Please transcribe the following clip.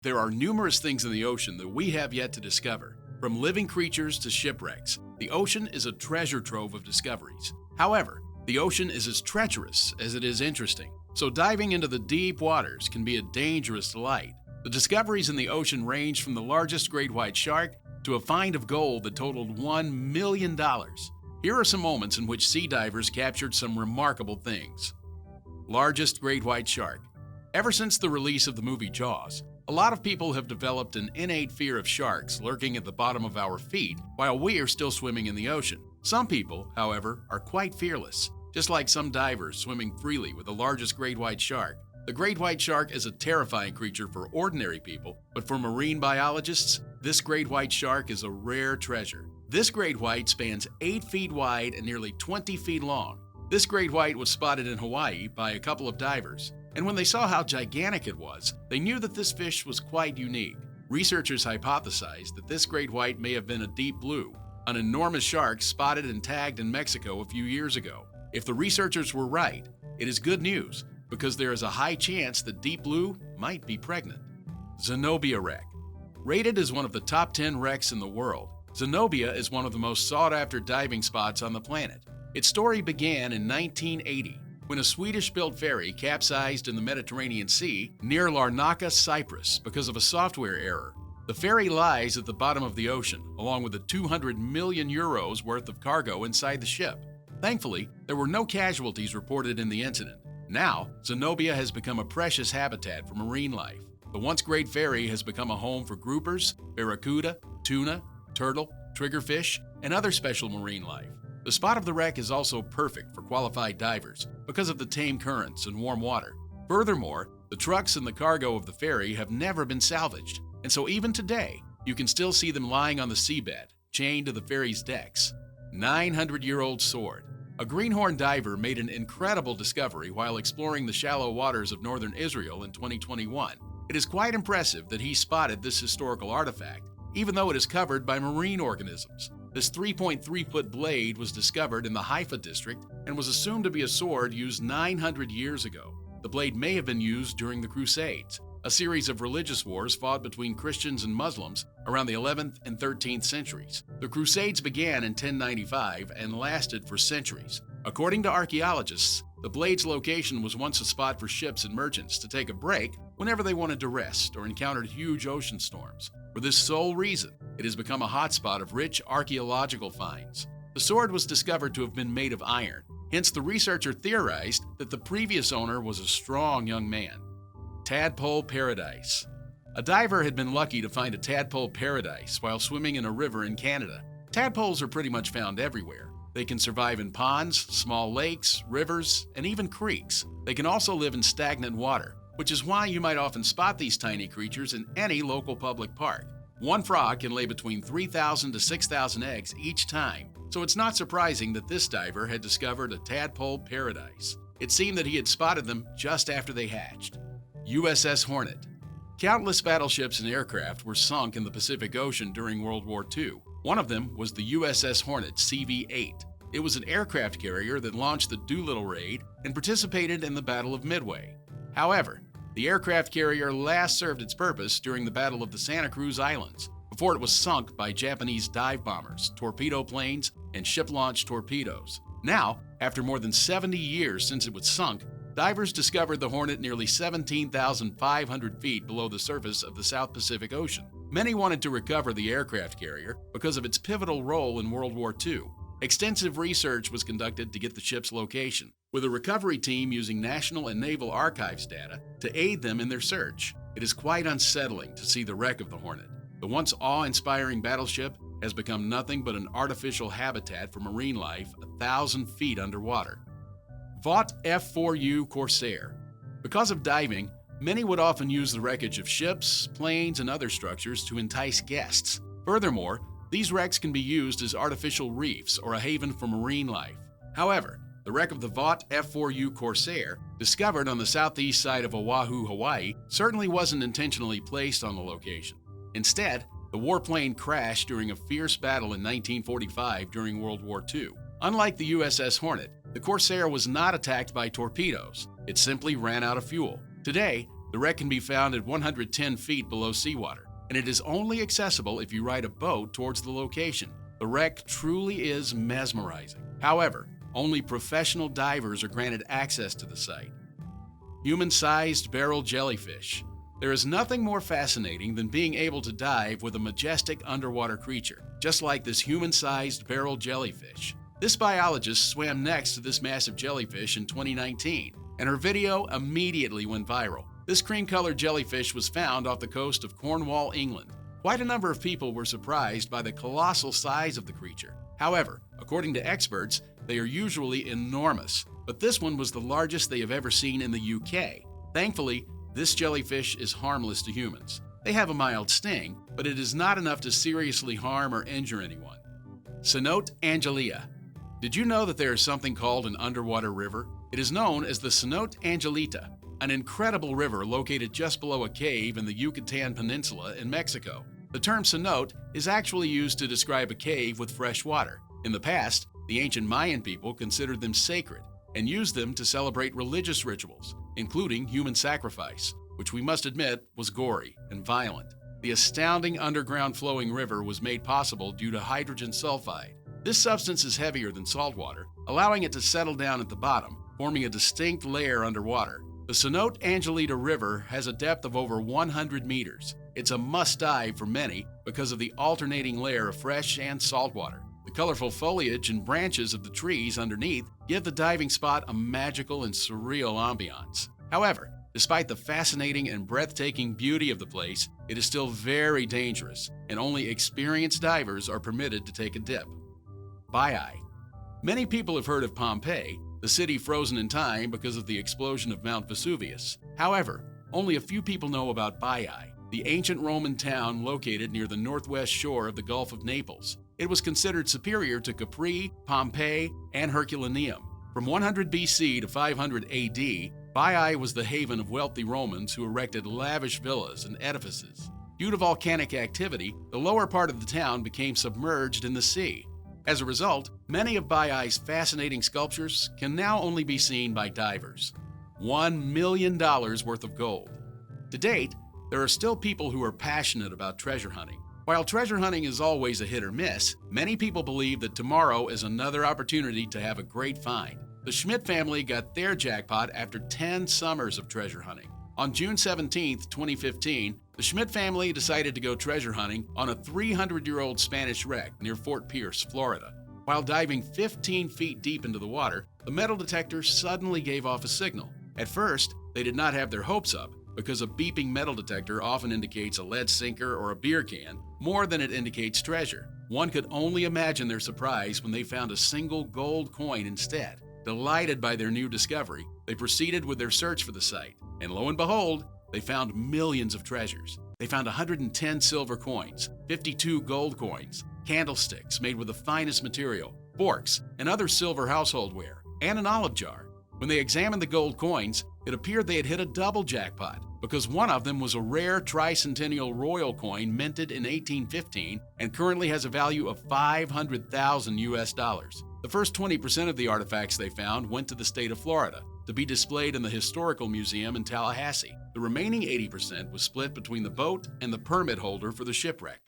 There are numerous things in the ocean that we have yet to discover. From living creatures to shipwrecks, the ocean is a treasure trove of discoveries. However, the ocean is as treacherous as it is interesting, so diving into the deep waters can be a dangerous delight. The discoveries in the ocean range from the largest great white shark to a find of gold that totaled $1 million. Here are some moments in which sea divers captured some remarkable things. Largest great white shark. Ever since the release of the movie Jaws, a lot of people have developed an innate fear of sharks lurking at the bottom of our feet while we are still swimming in the ocean. Some people, however, are quite fearless, just like some divers swimming freely with the largest great white shark. The great white shark is a terrifying creature for ordinary people, but for marine biologists, this great white shark is a rare treasure. This great white spans 8 feet wide and nearly 20 feet long. This great white was spotted in Hawaii by a couple of divers, and when they saw how gigantic it was, they knew that this fish was quite unique. Researchers hypothesized that this great white may have been a deep blue, an enormous shark spotted and tagged in Mexico a few years ago. If the researchers were right, it is good news, because there is a high chance that deep blue might be pregnant. Zenobia Wreck. Rated as one of the top 10 wrecks in the world, Zenobia is one of the most sought-after diving spots on the planet. Its story began in 1980, when a Swedish-built ferry capsized in the Mediterranean Sea near Larnaca, Cyprus, because of a software error. The ferry lies at the bottom of the ocean, along with the 200 million euros worth of cargo inside the ship. Thankfully, there were no casualties reported in the incident. Now, Zenobia has become a precious habitat for marine life. The once great ferry has become a home for groupers, barracuda, tuna, turtle, triggerfish, and other special marine life. The spot of the wreck is also perfect for qualified divers because of the tame currents and warm water. Furthermore, the trucks and the cargo of the ferry have never been salvaged, and so even today, you can still see them lying on the seabed, chained to the ferry's decks. 900-year-old sword. A greenhorn diver made an incredible discovery while exploring the shallow waters of northern Israel in 2021. It is quite impressive that he spotted this historical artifact, even though it is covered by marine organisms. This 3.3-foot blade was discovered in the Haifa district and was assumed to be a sword used 900 years ago. The blade may have been used during the Crusades, a series of religious wars fought between Christians and Muslims around the 11th and 13th centuries. The Crusades began in 1095 and lasted for centuries. According to archaeologists, the blade's location was once a spot for ships and merchants to take a break whenever they wanted to rest or encountered huge ocean storms. For this sole reason, it has become a hotspot of rich archaeological finds. The sword was discovered to have been made of iron, hence the researcher theorized that the previous owner was a strong young man. Tadpole paradise. A diver had been lucky to find a tadpole paradise while swimming in a river in Canada. Tadpoles are pretty much found everywhere. They can survive in ponds, small lakes, rivers, and even creeks. They can also live in stagnant water, which is why you might often spot these tiny creatures in any local public park. One frog can lay between 3,000 to 6,000 eggs each time, so it's not surprising that this diver had discovered a tadpole paradise. It seemed that he had spotted them just after they hatched. USS Hornet. Countless battleships and aircraft were sunk in the Pacific Ocean during World War II. One of them was the USS Hornet CV-8. It was an aircraft carrier that launched the Doolittle raid and participated in the Battle of Midway. However, the aircraft carrier last served its purpose during the Battle of the Santa Cruz Islands, before it was sunk by Japanese dive bombers, torpedo planes, and ship-launched torpedoes. Now, after more than 70 years since it was sunk, divers discovered the Hornet nearly 17,500 feet below the surface of the South Pacific Ocean. Many wanted to recover the aircraft carrier because of its pivotal role in World War II. Extensive research was conducted to get the ship's location, with a recovery team using National and Naval Archives data to aid them in their search. It is quite unsettling to see the wreck of the Hornet. The once awe-inspiring battleship has become nothing but an artificial habitat for marine life 1,000 feet underwater. Vought F4U Corsair. Because of diving, many would often use the wreckage of ships, planes, and other structures to entice guests. Furthermore, these wrecks can be used as artificial reefs or a haven for marine life. However, the wreck of the Vought F4U Corsair, discovered on the southeast side of Oahu, Hawaii, certainly wasn't intentionally placed on the location. Instead, the warplane crashed during a fierce battle in 1945 during World War II. Unlike the USS Hornet, the Corsair was not attacked by torpedoes. It simply ran out of fuel. Today, The wreck can be found at 110 feet below seawater, and it is only accessible if you ride a boat towards the location. The wreck truly is mesmerizing. However, only professional divers are granted access to the site. Human-sized barrel jellyfish. There is nothing more fascinating than being able to dive with a majestic underwater creature, just like this human-sized barrel jellyfish. This biologist swam next to this massive jellyfish in 2019, and her video immediately went viral. This cream-colored jellyfish was found off the coast of Cornwall, England. Quite a number of people were surprised by the colossal size of the creature. However, according to experts, they are usually enormous, but this one was the largest they have ever seen in the UK. Thankfully, this jellyfish is harmless to humans. They have a mild sting, but it is not enough to seriously harm or injure anyone. Cenote Angelica. Did you know that there is something called an underwater river? It is known as the Cenote Angelica, an incredible river located just below a cave in the Yucatan Peninsula in Mexico. The term cenote is actually used to describe a cave with fresh water. In the past, the ancient Mayan people considered them sacred and used them to celebrate religious rituals, including human sacrifice, which we must admit was gory and violent. The astounding underground flowing river was made possible due to hydrogen sulfide. This substance is heavier than salt water, allowing it to settle down at the bottom, forming a distinct layer underwater. The Cenote Angelica River has a depth of over 100 meters. It's a must-dive for many because of the alternating layer of fresh and salt water. The colorful foliage and branches of the trees underneath give the diving spot a magical and surreal ambiance. However, despite the fascinating and breathtaking beauty of the place, it is still very dangerous, and only experienced divers are permitted to take a dip. Baiae. Many people have heard of Pompeii, the city frozen in time because of the explosion of Mount Vesuvius. However, only a few people know about Baiae, the ancient Roman town located near the northwest shore of the Gulf of Naples. It was considered superior to Capri, Pompeii, and Herculaneum. From 100 BC to 500 AD, Baiae was the haven of wealthy Romans who erected lavish villas and edifices. Due to volcanic activity, the lower part of the town became submerged in the sea. As a result, many of Baiae's fascinating sculptures can now only be seen by divers. $1 million worth of gold. To date, there are still people who are passionate about treasure hunting. While treasure hunting is always a hit or miss, many people believe that tomorrow is another opportunity to have a great find. The Schmidt family got their jackpot after 10 summers of treasure hunting. On June 17, 2015, the Schmidt family decided to go treasure hunting on a 300-year-old Spanish wreck near Fort Pierce, Florida. While diving 15 feet deep into the water, the metal detector suddenly gave off a signal. At first, they did not have their hopes up because a beeping metal detector often indicates a lead sinker or a beer can more than it indicates treasure. One could only imagine their surprise when they found a single gold coin instead. Delighted by their new discovery, they proceeded with their search for the site, and lo and behold, they found millions of treasures. They found 110 silver coins, 52 gold coins, candlesticks made with the finest material, forks, and other silver household ware, and an olive jar. When they examined the gold coins, it appeared they had hit a double jackpot because one of them was a rare tricentennial royal coin minted in 1815 and currently has a value of $500,000 US. The first 20% of the artifacts they found went to the state of Florida to be displayed in the Historical Museum in Tallahassee. The remaining 80% was split between the boat and the permit holder for the shipwreck.